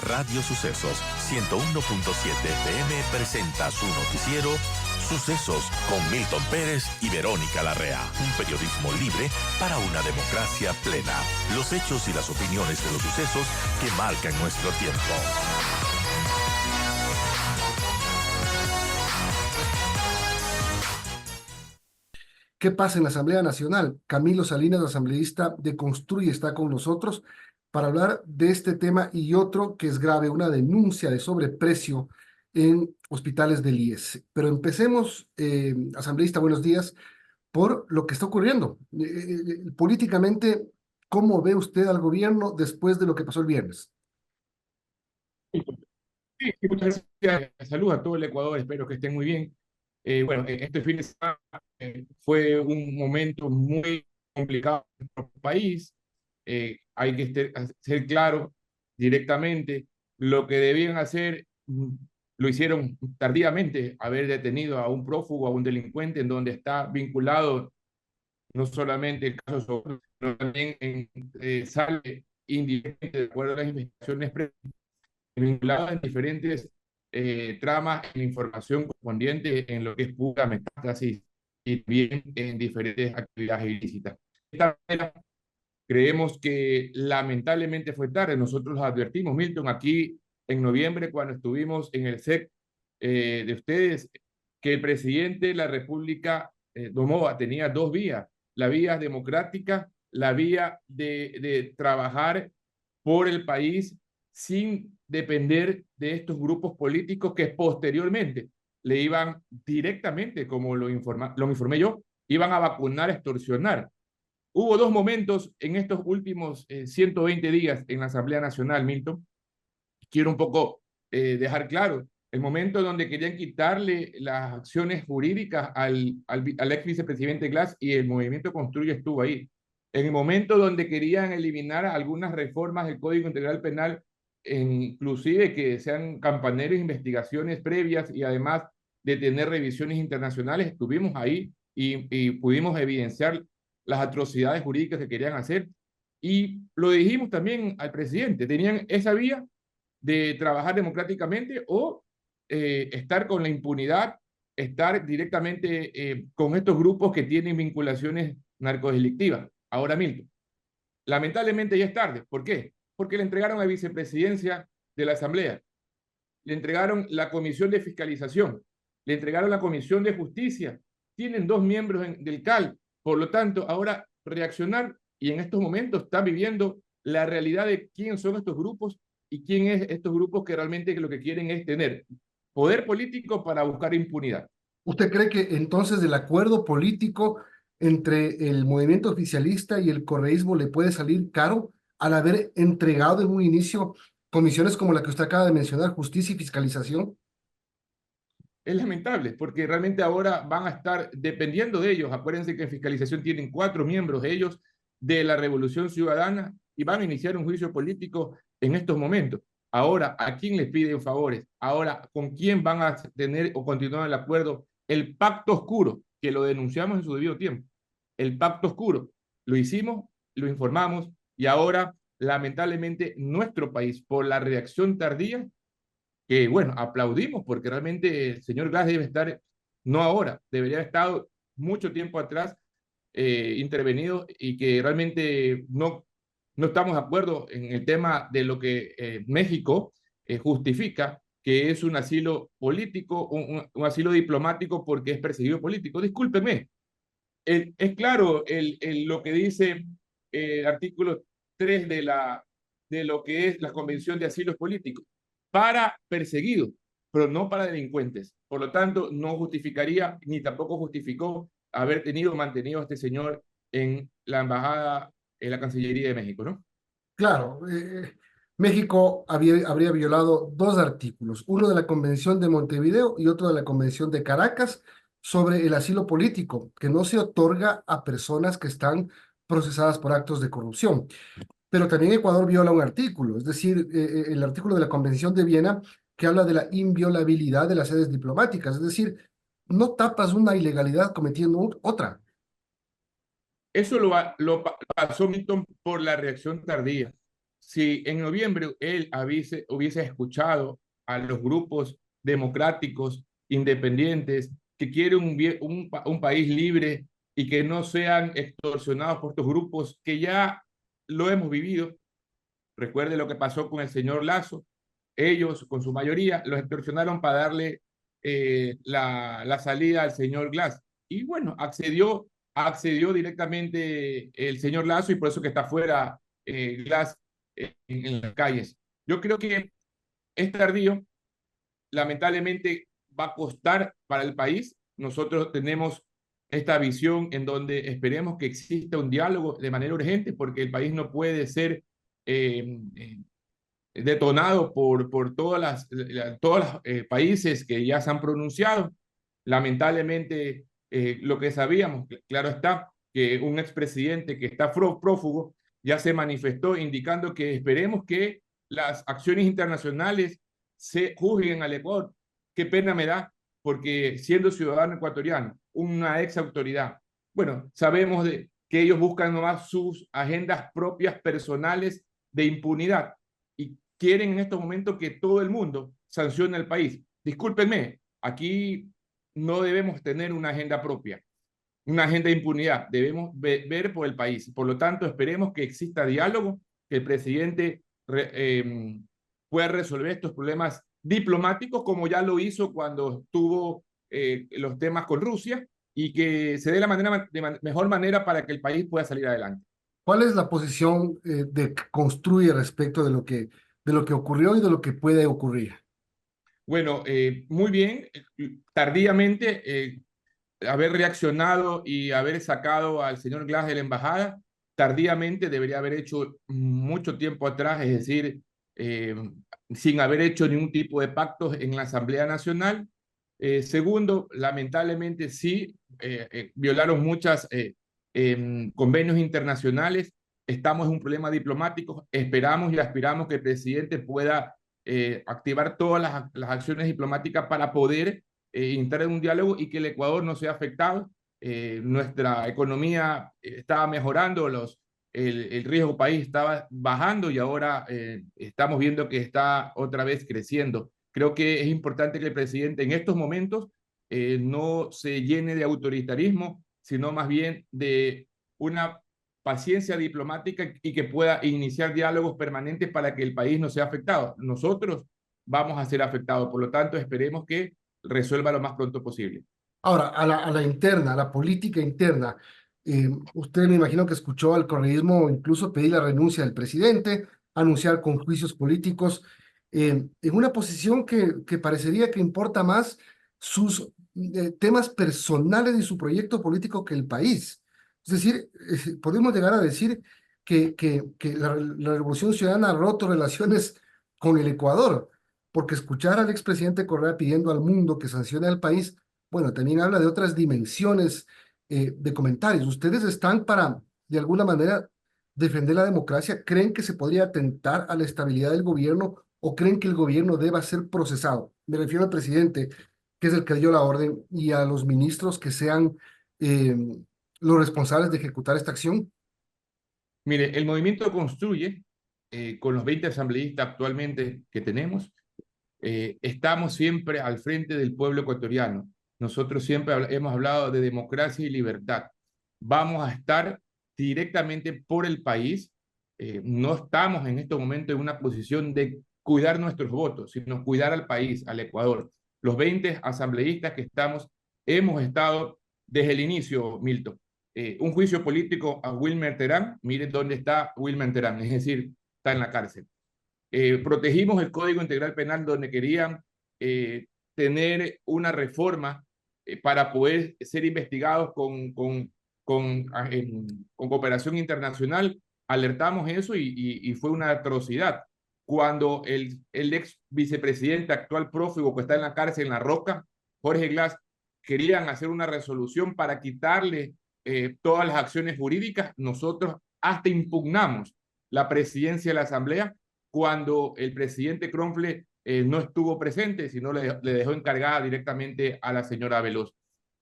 Radio Sucesos 101.7 FM presenta su noticiero Sucesos con Milton Pérez y Verónica Larrea. Un periodismo libre para una democracia plena. Los hechos y las opiniones de los sucesos que marcan nuestro tiempo. ¿Qué pasa en la Asamblea Nacional? Camilo Salinas, asambleísta de Construye, está con nosotros para hablar de este tema y otro que es grave, una denuncia de sobreprecio en hospitales del IES. Pero empecemos, asambleísta, buenos días, por lo que está ocurriendo. Políticamente, ¿cómo ve usted al gobierno después de lo que pasó el viernes? Sí, muchas gracias. Saludos a todo el Ecuador, espero que estén muy bien. Bueno, este fin de semana fue un momento muy complicado en nuestro país. Hay que ser claro directamente. Lo que debían hacer, lo hicieron tardíamente, haber detenido a un prófugo, a un delincuente, en donde está vinculado no solamente el caso Soto, sino también sale indirectamente, de acuerdo a las investigaciones vinculadas en diferentes tramas en información correspondiente en lo que es pura metástasis y bien en diferentes actividades ilícitas. De esta manera, creemos que lamentablemente fue tarde. Nosotros los advertimos, Milton, aquí en noviembre, cuando estuvimos en el SEC de ustedes, que el presidente de la República, Noboa, tenía dos vías: la vía democrática, la vía de trabajar por el país sin depender de estos grupos políticos que posteriormente le iban directamente, como lo informé yo, iban a vacunar, extorsionar. Hubo dos momentos en estos últimos 120 días en la Asamblea Nacional, Milton. Quiero un poco dejar claro el momento donde querían quitarle las acciones jurídicas al ex vicepresidente Glass, y el movimiento Construye estuvo ahí. En el momento donde querían eliminar algunas reformas del Código Integral Penal, inclusive que sean campaneros de investigaciones previas y además de tener revisiones internacionales, estuvimos ahí y pudimos evidenciar las atrocidades jurídicas que querían hacer. Y lo dijimos también al presidente: tenían esa vía de trabajar democráticamente o estar con la impunidad, estar directamente con estos grupos que tienen vinculaciones narcodelictivas. Ahora, Milton, lamentablemente ya es tarde. ¿Por qué? Porque le entregaron la vicepresidencia de la Asamblea, le entregaron la Comisión de Fiscalización, le entregaron la Comisión de Justicia, tienen dos miembros del CAL. Por lo tanto, ahora reaccionar, y en estos momentos está viviendo la realidad de quién son estos grupos y quién es estos grupos que realmente lo que quieren es tener poder político para buscar impunidad. ¿Usted cree que entonces el acuerdo político entre el movimiento oficialista y el correísmo le puede salir caro al haber entregado en un inicio comisiones como la que usted acaba de mencionar, justicia y fiscalización? Es lamentable, porque realmente ahora van a estar dependiendo de ellos. Acuérdense que en fiscalización tienen 4 miembros ellos de la Revolución Ciudadana y van a iniciar un juicio político en estos momentos. Ahora, ¿a quién les piden favores? Ahora, ¿con quién van a tener o continuar el acuerdo? El pacto oscuro, que lo denunciamos en su debido tiempo. El pacto oscuro, lo hicimos, lo informamos, y ahora, lamentablemente, nuestro país, por la reacción tardía, que bueno, aplaudimos, porque realmente el señor Glass debe estar, no ahora, debería haber estado mucho tiempo atrás intervenido, y que realmente no estamos de acuerdo en el tema de lo que México justifica, que es un asilo político, un asilo diplomático porque es perseguido político. Discúlpeme, es claro lo que dice el artículo 3 de lo que es la Convención de Asilos Políticos: para perseguidos, pero no para delincuentes. Por lo tanto, no justificaría, ni tampoco justificó haber mantenido a este señor en la embajada, en la Cancillería de México, ¿no? Claro, México habría violado dos artículos, uno de la Convención de Montevideo y otro de la Convención de Caracas sobre el asilo político, que no se otorga a personas que están procesadas por actos de corrupción. Pero también Ecuador viola un artículo, es decir, el artículo de la Convención de Viena, que habla de la inviolabilidad de las sedes diplomáticas, es decir, no tapas una ilegalidad cometiendo otra. Eso lo pasó Milton por la reacción tardía. si en noviembre él hubiese escuchado a los grupos democráticos, independientes, que quieren un país libre y que no sean extorsionados por estos grupos que ya lo hemos vivido. Recuerde lo que pasó con el señor Lazo. Ellos, con su mayoría, los extorsionaron para darle la salida al señor Glass. Y bueno, accedió directamente el señor Lazo, y por eso que está fuera Glass en las calles. Yo creo que es tardío, lamentablemente va a costar para el país. Nosotros tenemos esta visión en donde esperemos que exista un diálogo de manera urgente, porque el país no puede ser eh, detonado por todos los países que ya se han pronunciado. Lamentablemente, lo que sabíamos, claro está, que un expresidente que está prófugo ya se manifestó indicando que esperemos que las acciones internacionales se juzguen al Ecuador. Qué pena me da, porque siendo ciudadano ecuatoriano, una ex autoridad, bueno, sabemos que ellos buscan nomás sus agendas propias personales de impunidad, y quieren en estos momentos que todo el mundo sancione al país. Discúlpenme, aquí no debemos tener una agenda propia, una agenda de impunidad. Debemos ver por el país. Por lo tanto, esperemos que exista diálogo, que el presidente pueda resolver estos problemas diplomáticos, como ya lo hizo cuando tuvo los temas con Rusia, y que se dé de mejor manera para que el país pueda salir adelante. ¿Cuál es la posición de Construye respecto de lo que ocurrió y de lo que puede ocurrir? Bueno, muy bien, tardíamente haber reaccionado y haber sacado al señor Glass de la embajada, tardíamente debería haber hecho mucho tiempo atrás, es decir, eh, sin haber hecho ningún tipo de pactos en la Asamblea Nacional. Segundo, lamentablemente sí, violaron muchas convenios internacionales. Estamos en un problema diplomático. Esperamos y aspiramos que el presidente pueda activar todas las acciones diplomáticas para poder entrar en un diálogo y que el Ecuador no sea afectado. Nuestra economía estaba mejorando, el riesgo país estaba bajando, y ahora estamos viendo que está otra vez creciendo. Creo que es importante que el presidente en estos momentos no se llene de autoritarismo, sino más bien de una paciencia diplomática, y que pueda iniciar diálogos permanentes para que el país no sea afectado. Nosotros vamos a ser afectados, por lo tanto esperemos que resuelva lo más pronto posible. Ahora, a la interna, a la política interna, usted me imagino que escuchó al correísmo incluso pedir la renuncia del presidente, anunciar con juicios políticos, en una posición que parecería que importa más sus temas personales y su proyecto político que el país. Es decir, podemos llegar a decir que la Revolución Ciudadana ha roto relaciones con el Ecuador, porque escuchar al expresidente Correa pidiendo al mundo que sancione al país, bueno, también habla de otras dimensiones de comentarios. ¿Ustedes están para, de alguna manera, defender la democracia? ¿Creen que se podría atentar a la estabilidad del gobierno o creen que el gobierno deba ser procesado? Me refiero al presidente, que es el que dio la orden, y a los ministros que sean eh, los responsables de ejecutar esta acción. Mire, el movimiento Construye, con los 20 asambleístas actualmente que tenemos, estamos siempre al frente del pueblo ecuatoriano. Nosotros siempre hemos hablado de democracia y libertad. Vamos a estar directamente por el país. No estamos en este momento en una posición de cuidar nuestros votos, sino cuidar al país, al Ecuador. Los 20 asambleístas que estamos, hemos estado desde el inicio, Milton. Un juicio político a Wilmer Terán, miren dónde está Wilmer Terán, es decir, está en la cárcel. Protegimos el Código Integral Penal, donde querían tener una reforma para poder ser investigados con cooperación internacional. Alertamos eso, y fue una atrocidad. Cuando el ex vicepresidente actual prófugo que está en la cárcel en La Roca, Jorge Glass, querían hacer una resolución para quitarle todas las acciones jurídicas, nosotros hasta impugnamos la presidencia de la Asamblea cuando el presidente Kronfle no estuvo presente, sino le dejó encargada directamente a la señora Veloz.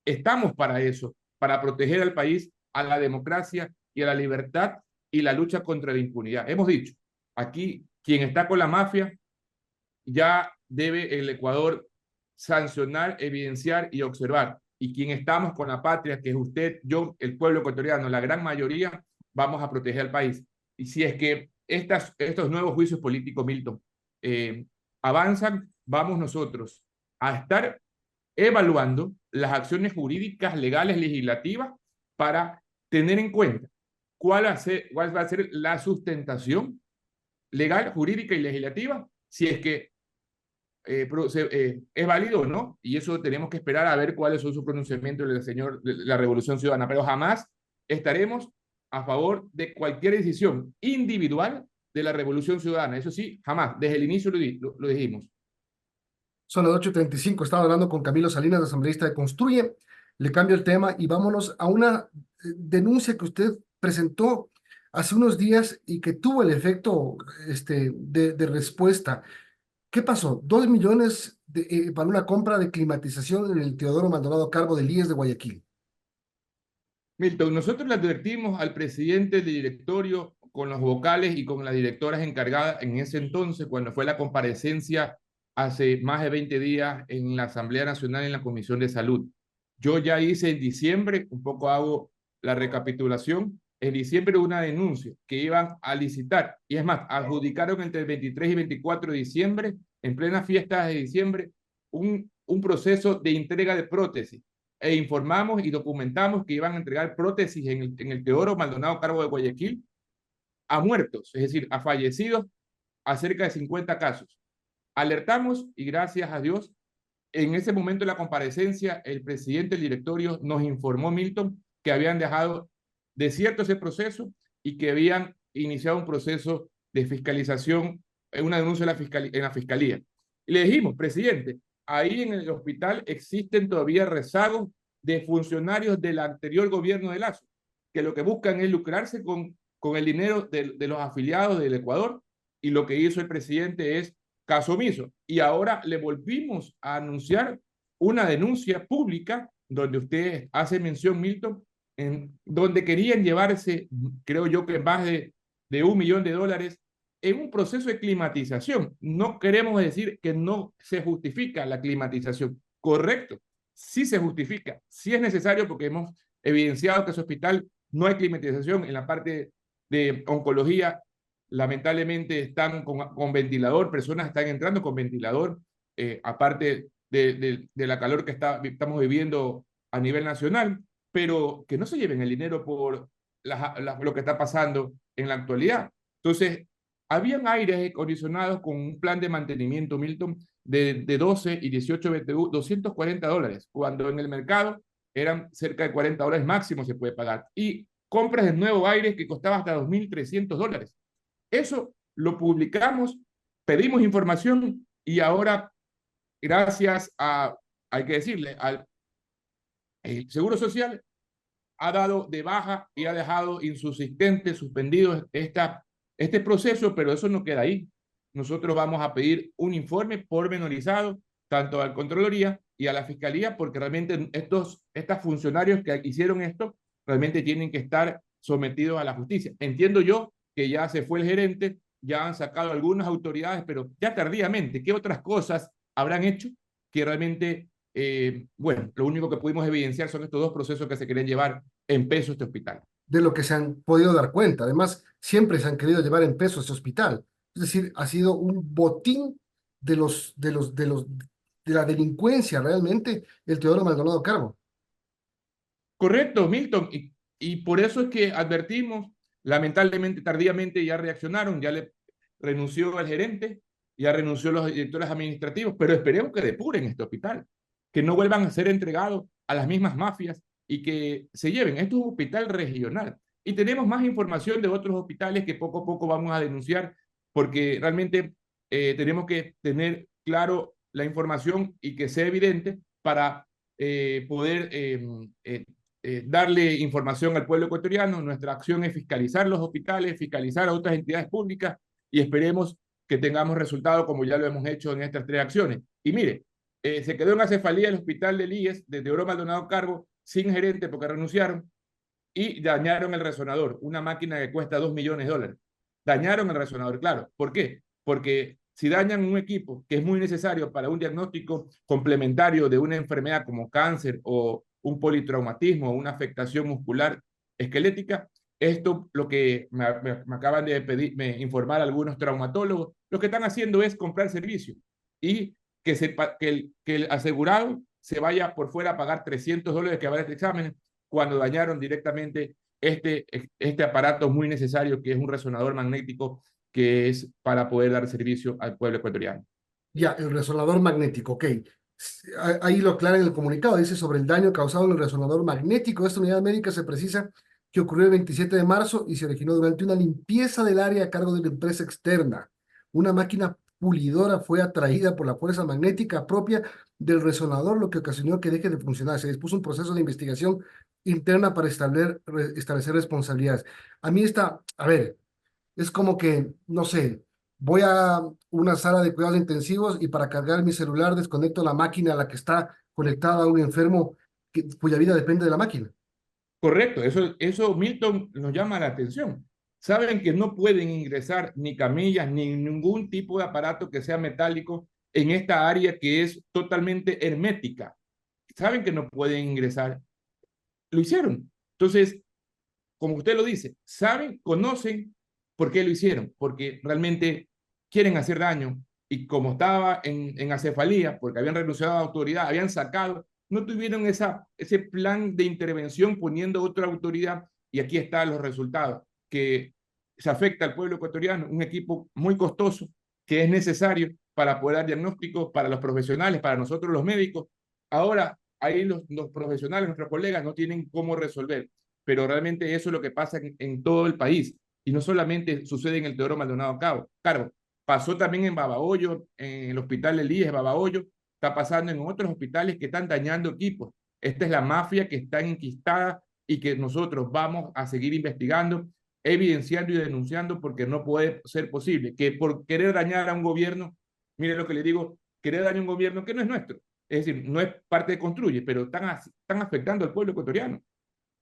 Estamos para eso, para proteger al país, a la democracia y a la libertad, y la lucha contra la impunidad. Hemos dicho, Aquí, quien está con la mafia, ya debe el Ecuador sancionar, evidenciar y observar. Y quien estamos con la patria, que es usted, yo, el pueblo ecuatoriano, la gran mayoría, vamos a proteger al país. Y si es que estos nuevos juicios políticos, Milton, avanzan, vamos nosotros a estar evaluando las acciones jurídicas, legales, legislativas, para tener en cuenta cuál va a ser la sustentación legal, jurídica y legislativa, si es que es válido o no, y eso tenemos que esperar a ver cuáles son sus pronunciamientos del señor de la Revolución Ciudadana, pero jamás estaremos a favor de cualquier decisión individual de la Revolución Ciudadana, eso sí, jamás, desde el inicio lo dijimos. Son las 8:35, estaba hablando con Camilo Salinas, asambleísta de Construye. Le cambio el tema y vámonos a una denuncia que usted presentó hace unos días y que tuvo el efecto de respuesta. ¿Qué pasó? 2 millones para una compra de climatización en el Teodoro Maldonado Carbo del IES de Guayaquil. Milton, nosotros le advertimos al presidente del directorio con los vocales y con las directoras encargadas en ese entonces, cuando fue la comparecencia hace más de 20 días en la Asamblea Nacional en la Comisión de Salud. Yo ya hice en diciembre, un poco hago la recapitulación, en diciembre una denuncia que iban a licitar, y es más, adjudicaron entre el 23 y 24 de diciembre, en plenas fiestas de diciembre, un proceso de entrega de prótesis. E informamos y documentamos que iban a entregar prótesis en el Teodoro Maldonado Carbo de Guayaquil a muertos, es decir, a fallecidos, a cerca de 50 casos. Alertamos y gracias a Dios, en ese momento de la comparecencia, el presidente del directorio nos informó, Milton, que habían dejado desierto ese proceso y que habían iniciado un proceso de fiscalización, una denuncia en la fiscalía. Y le dijimos, presidente, ahí en el hospital existen todavía rezagos de funcionarios del anterior gobierno de Lazo, que lo que buscan es lucrarse con el dinero de los afiliados del Ecuador, y lo que hizo el presidente es caso omiso. Y ahora le volvimos a anunciar una denuncia pública donde usted hace mención, Milton, en donde querían llevarse, creo yo que más de $1 millón en un proceso de climatización. No queremos decir que no se justifica la climatización. Correcto, sí se justifica, sí es necesario, porque hemos evidenciado que ese hospital no hay climatización en la parte de oncología. Lamentablemente están con ventilador, personas están entrando con ventilador, aparte de la calor que estamos viviendo a nivel nacional, pero que no se lleven el dinero por lo que está pasando en la actualidad. Entonces, habían aires acondicionados con un plan de mantenimiento, Milton, de 12 y 18 BTU, $240, cuando en el mercado eran cerca de $40 máximo se puede pagar. Y compras de nuevo aires que costaba hasta $2.300. Eso lo publicamos, pedimos información y ahora, gracias hay que decirle, al Seguro Social ha dado de baja y ha dejado insubsistente, suspendido este proceso, pero eso no queda ahí. Nosotros vamos a pedir un informe pormenorizado, tanto a la Contraloría y a la Fiscalía, porque realmente estos funcionarios que hicieron esto realmente tienen que estar sometidos a la justicia. Entiendo yo que ya se fue el gerente, ya han sacado algunas autoridades, pero ya tardíamente. ¿Qué otras cosas habrán hecho que realmente, bueno, lo único que pudimos evidenciar son estos dos procesos que se querían llevar en peso este hospital? De lo que se han podido dar cuenta. Además, siempre se han querido llevar en peso este hospital. Es decir, ha sido un botín de la delincuencia realmente el Teodoro Maldonado Carbo. Correcto, Milton, y por eso es que advertimos, lamentablemente tardíamente ya reaccionaron, ya le renunció el gerente, ya renunció los directores administrativos, pero esperemos que depuren este hospital, que no vuelvan a ser entregados a las mismas mafias y que se lleven. Esto es un hospital regional y tenemos más información de otros hospitales que poco a poco vamos a denunciar, porque realmente tenemos que tener claro la información y que sea evidente para poder darle información al pueblo ecuatoriano. Nuestra acción es fiscalizar los hospitales, fiscalizar a otras entidades públicas y esperemos que tengamos resultados como ya lo hemos hecho en estas 3 acciones. Y mire, se quedó en acefalía el hospital del IES de Teodoro Maldonado Carbo sin gerente porque renunciaron y dañaron el resonador, una máquina que cuesta $2 millones. dañaron el resonador. Claro, ¿por qué? Porque si dañan un equipo que es muy necesario para un diagnóstico complementario de una enfermedad como cáncer o un politraumatismo o una afectación muscular esquelética, esto lo que me acaban de pedir, me informar algunos traumatólogos, lo que están haciendo es comprar servicio y que el asegurado se vaya por fuera a pagar $300 que vale este examen cuando dañaron directamente este aparato muy necesario que es un resonador magnético que es para poder dar servicio al pueblo ecuatoriano. Ya, el resonador magnético, ok. Ahí lo aclara en el comunicado, dice sobre el daño causado en el resonador magnético de esta unidad médica se precisa que ocurrió el 27 de marzo y se originó durante una limpieza del área a cargo de una empresa externa. Una máquina pulidora fue atraída por la fuerza magnética propia del resonador, lo que ocasionó que deje de funcionar. Se dispuso un proceso de investigación interna para establecer responsabilidades. A mí está, a ver, es como que, no sé, voy a una sala de cuidados intensivos y para cargar mi celular desconecto la máquina a la que está conectada a un enfermo cuya vida depende de la máquina. Correcto, eso Milton nos llama la atención. Saben que no pueden ingresar ni camillas ni ningún tipo de aparato que sea metálico en esta área que es totalmente hermética. Saben que no pueden ingresar, lo hicieron. Entonces, como usted lo dice, saben, conocen por qué lo hicieron, porque realmente quieren hacer daño y como estaba en acefalía, porque habían renunciado a la autoridad, habían sacado, no tuvieron ese plan de intervención poniendo otra autoridad y aquí están los resultados, que se afecta al pueblo ecuatoriano, un equipo muy costoso que es necesario para poder dar diagnósticos para los profesionales, para nosotros los médicos. Ahora, ahí los profesionales, nuestros colegas, no tienen cómo resolver, pero realmente eso es lo que pasa en todo el país y no solamente sucede en el Teodoro Maldonado Carbo, pasó también en Babahoyo, en el hospital Elías Babahoyo, está pasando en otros hospitales que están dañando equipos. Esta es la mafia que está enquistada y que nosotros vamos a seguir investigando, evidenciando y denunciando porque no puede ser posible que por querer dañar a un gobierno, mire lo que le digo, querer dañar a un gobierno que no es nuestro, es decir, no es parte de Construye, pero están afectando al pueblo ecuatoriano.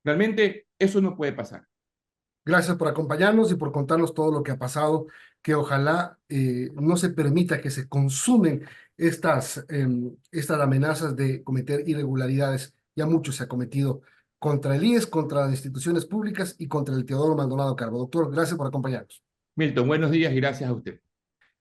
Realmente eso no puede pasar. Gracias por acompañarnos y por contarnos todo lo que ha pasado, que ojalá no se permita que se consumen estas amenazas de cometer irregularidades. Ya mucho se ha cometido contra el IES, contra las instituciones públicas y contra el Teodoro Maldonado Carbo. Doctor, gracias por acompañarnos. Milton, buenos días y gracias a usted.